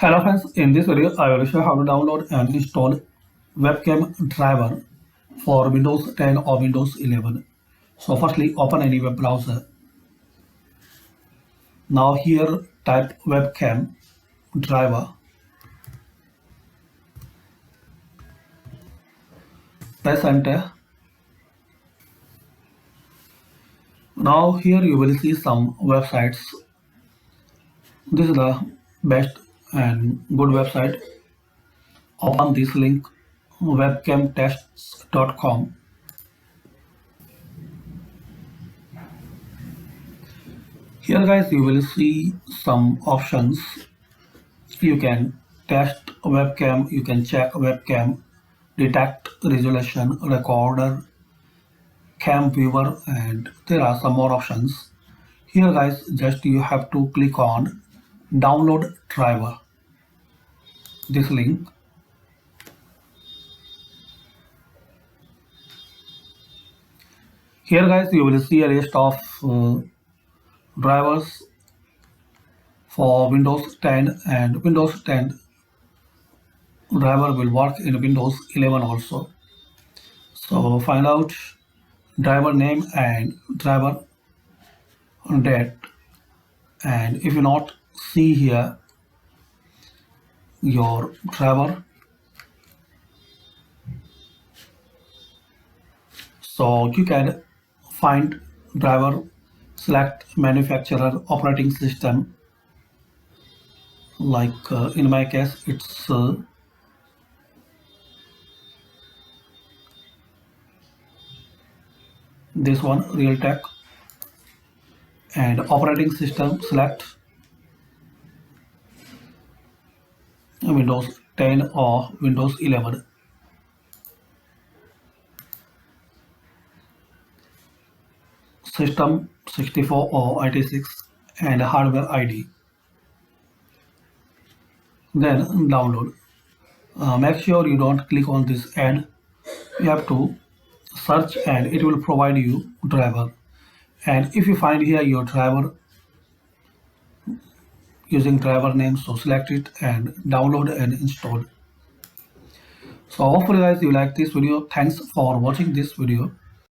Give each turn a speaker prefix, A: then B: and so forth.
A: Hello friends, in this video I will show how to download and install webcam driver for Windows 10 or Windows 11. So firstly open any web browser. Now here type webcam driver. Press enter. Now here you will see some websites. This is the best and good website. Open this link webcamtests.com. Here guys you will see some options. You can test webcam, you can check webcam, detect resolution, recorder, cam viewer, and there are some more options. Here guys just you have to click on download driver, this link. Here guys you will see a list of drivers for Windows 10, and Windows 10 driver will work in Windows 11 also. So find out driver name and driver date, and if you not see here your driver, so you can find driver, select manufacturer, operating system, like in my case it's this one, Realtek, and operating system select Windows 10 or Windows 11. System 64 or 86 and hardware ID. Then download. Make sure you don't click on this ad. You have to search and it will provide you driver. And if you find here your driver using driver name, so select it and download and install. So hopefully guys you like this video. Thanks for watching this video.